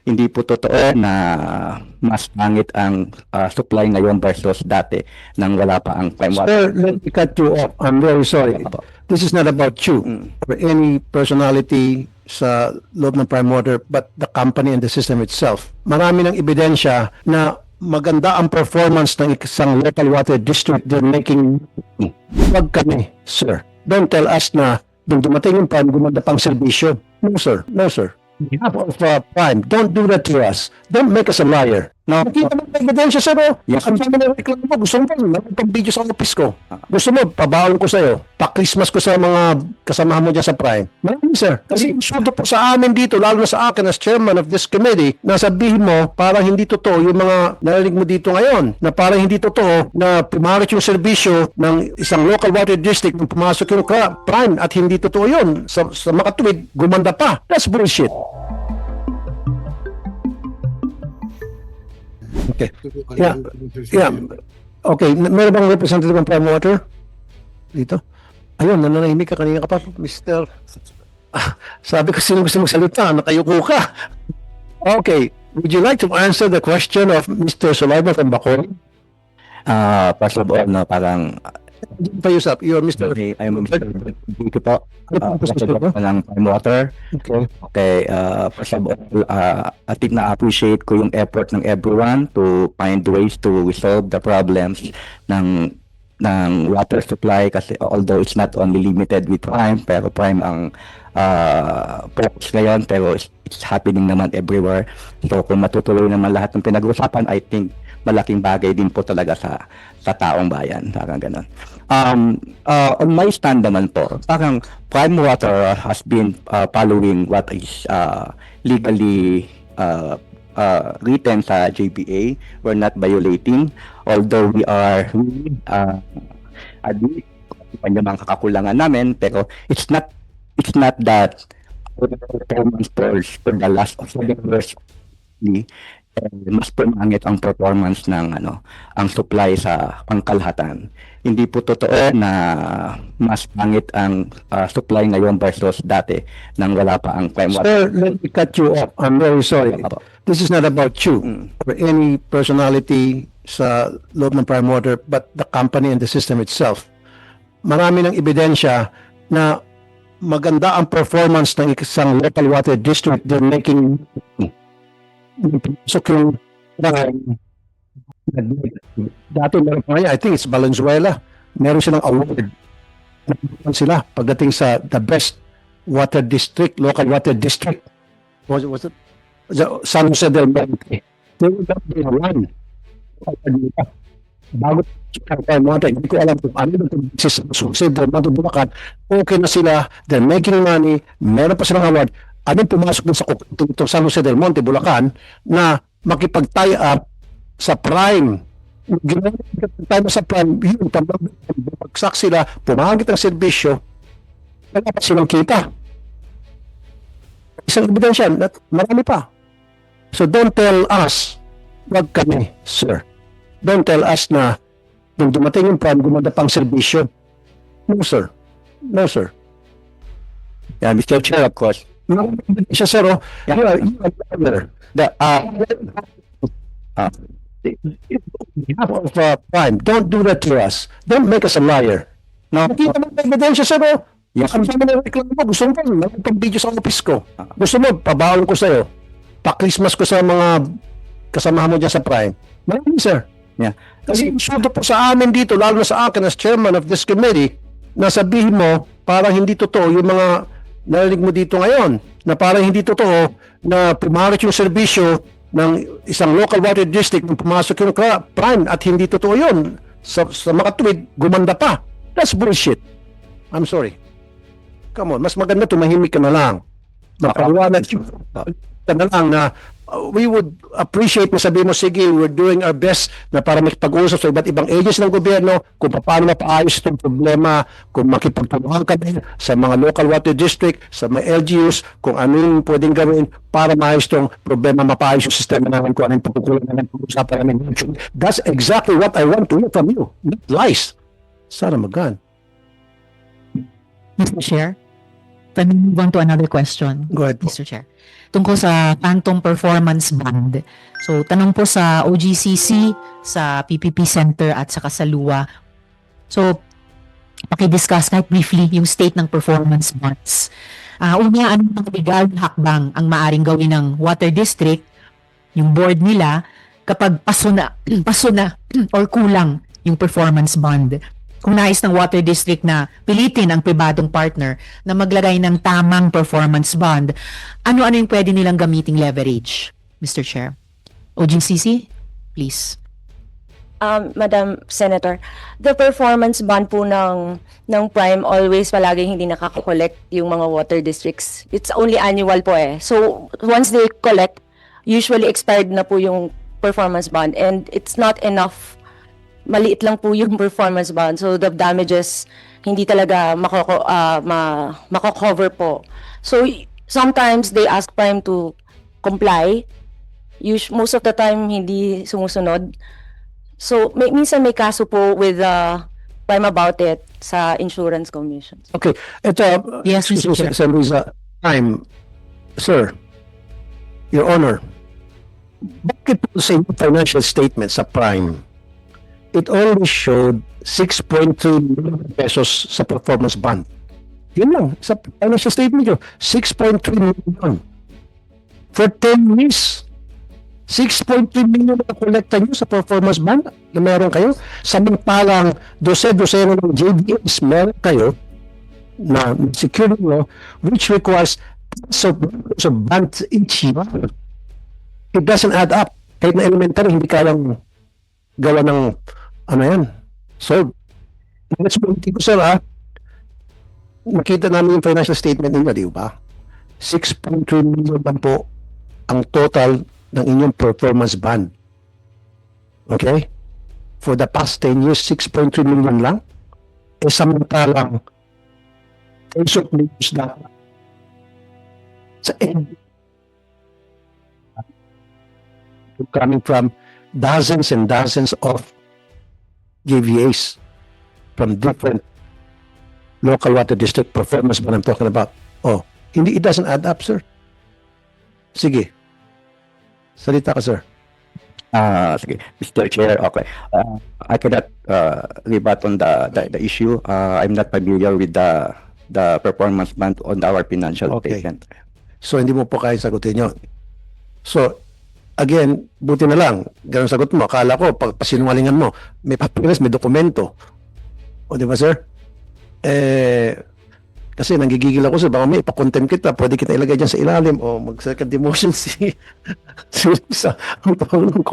Hindi po totoo na mas pangit ang supply ngayon versus dati nang wala pa ang prime water. Sir, let me cut you off. I'm very sorry. Apo. This is not about you or any personality sa loob ng Prime Water, but the company and the system itself. Marami ng ebidensya na maganda ang performance ng isang local water district. They're making. Wag kami, sir. Don't tell us na nung dumating yung Prime, gumanda pang serbisyo. No, sir. No, sir. On behalf of Prime, don't do that to us. Don't make us a liar. No. Nakita mo na ebidensya, sir, oh. Yes. Ang dami na reklamo mo. Gusto mo pag-video sa office ko. Gusto mo, pabaon ko sa'yo. Pa-Christmas ko sa mga kasamahan mo dyan sa Prime. Marami, sir. Kasi sudo po sa amin dito, lalo na sa akin as chairman of this committee, na sabihin mo, parang hindi totoo yung mga narinig mo dito ngayon, na parang hindi totoo na pumarit yung serbisyo ng isang local water district nung pumasok yung Prime at hindi totoo yun. Sa makatuwid, gumanda pa. That's bullshit. Okay. Yeah. Yeah. Okay. Meron bang representative ng Prime Water? Dito? Ayun, nananahimik ka kanina ka pa, Mr. Sabi ko sino gusto magsalita, nakayuko ka. Okay. Would you like to answer the question of Mr. Sulaiman from Bacoor? First of all, no, parang Pa usap, you're Mr. I'm dito po. Ano po gusto mo? Ng prime water. Okay. Okay, first of all, I think na-appreciate ko yung effort ng everyone to find ways to resolve the problems ng water supply kasi although it's not only limited with Prime, pero Prime ang focus ngayon, pero it's happening naman everywhere. So kung matutuloy naman lahat ng pinag-usapan, I think malaking bagay din po talaga sa taong bayan. Parang ganun. On my stand naman po, parang Prime Water has been following what is legally written sa JPA. We're not violating, although we are admit yung mga kakulangan namin, pero it's not that performance for the last of 7 years mas pumangit ang performance ng ang supply sa pangkalahatan. Hindi po totoo na mas pangit ang supply ngayon versus dati nang wala pa ang prime water. Sir, let me cut you off. I'm very sorry. Apo. This is not about you or any personality sa loob ng Prime Water, but the company and the system itself. Marami ng ebidensya na maganda ang performance ng isang local water district. They're making so yung dati meron pa ngayon, I think it's Valenzuela, meron silang award sila pagdating sa the best water district, local water district. Was it San Jose del Monte? They were not being run. Bago ang water, hindi ko alam kung ano yung San Jose del Monte, Bulacan. Okay na sila, they're making money, meron pa silang award. Anong pumasok dun sa itong San Jose del Monte, Bulacan, na makipag-tie up sa Prime. Ginawa sa Prime, yun, pagsak sila, pumangit ang serbisyo, wala pa silang kita. Isang ebidensya, marami pa. So don't tell us, wag kami, sir. Don't tell us na nung dumating yung Prime, gumanda pang serbisyo. No, sir. No, sir. Yeah, Mr. Chair, of course. Siya, sir, oh. Yeah. You are brother. Of Prime, don't do that to us. Don't make us a liar. No. Nakita mo na ebidensya, sir, oh. Yes. Ang dami na reklamo mo. Gusto mo pag-video sa office ko. Gusto mo, pabaon ko sa'yo. Pa-Christmas ko sa mga kasamahan mo dyan sa Prime. Marami, sir. Yeah. Kasi sudo po sa amin dito, lalo na sa akin as chairman of this committee, na sabihin mo, parang hindi totoo yung mga narinig mo dito ngayon, na parang hindi totoo na pumarit yung serbisyo ng isang local water district nung pumasok yung Prime at hindi totoo yun. Sa makatuwid, gumanda pa. That's bullshit. I'm sorry. Come on, mas maganda tumahimik ka na lang. Mapaliwanag ka na lang na we would appreciate na sabihin mo, sige, we're doing our best na para makipag-usap sa iba't ibang agencies ng gobyerno kung paano mapaayos itong problema, kung makipagtulungan kami sa mga local water district, sa mga LGUs, kung ano yung pwedeng gawin para maayos itong problema, mapaayos yung sistema namin, kung anong pagkukulang namin, pag-usapan namin. That's exactly what I want to hear from you. Not lies. Sana magan. Mr. Chair, If I may move on to another question, Go ahead po. Mr. Chair. Tungkol sa Phantom Performance Bond. So, tanong po sa OGCC, sa PPP Center at saka sa LUA. So, paki-discuss kahit briefly yung state ng performance bonds. Una, anong mga legal na hakbang ang maaring gawin ng Water District, yung board nila, kapag paso na or kulang yung performance bond? Kung nais ng Water District na pilitin ang pribadong partner na maglagay ng tamang performance bond, ano-ano yung pwede nilang gamiting leverage, Mr. Chair? OGCC, please. Madam Senator, the performance bond po ng Prime always palaging hindi nakaka-collect yung mga water districts. It's only annual po eh. So once they collect, usually expired na po yung performance bond and it's not enough. Maliit lang po yung performance bond. So the damages hindi talaga mako-cover po. So sometimes they ask Prime to comply. Most of the time hindi sumusunod. So, minsan may kaso po with Prime about it sa Insurance Commission. Okay. Ito, Yes, Mr. Chair. Sen. Luisa, time, sir, Your Honor, bakit po sa inyong financial statement sa Prime, it only showed 6.2 million pesos sa performance bond? Yun lang, sa financial statement nyo, 6.3 million. For 10 years, 6.3 million na kolekta nyo sa performance bond na meron kayo. Samantalang dose-dose ng JDS meron kayo na security law which requires so bonds each year. It doesn't add up. Kahit na elementary, hindi kayang gawa ng ano yan. So, let's move ko sir nakita namin yung financial statement ninyo, di ba? 6.3 million lang po ang total ng inyong performance bond. Okay? For the past 10 years, 6.3 million lang. E samantalang tens of millions na sa end. Coming from dozens and dozens of GVAs from different local water district performance bond I'm talking about. Oh, hindi, it doesn't add up, sir. Sige. Salita ka, sir. Sige, Mr. Chair, okay. I cannot rebut on the issue. I'm not familiar with the performance bond on our financial Okay. statement. So, hindi mo po kaya sagutin yun. So, again, buti na lang. Ganun sagot mo. Akala ko, pag pasinungalingan mo, may papilis, may dokumento. O, di ba, sir? Kasi nanggigigil ako, sir. Baka may ipakontempt kita. Pwede kita ilagay dyan sa ilalim o mag-second demotion si sa ang tawag ng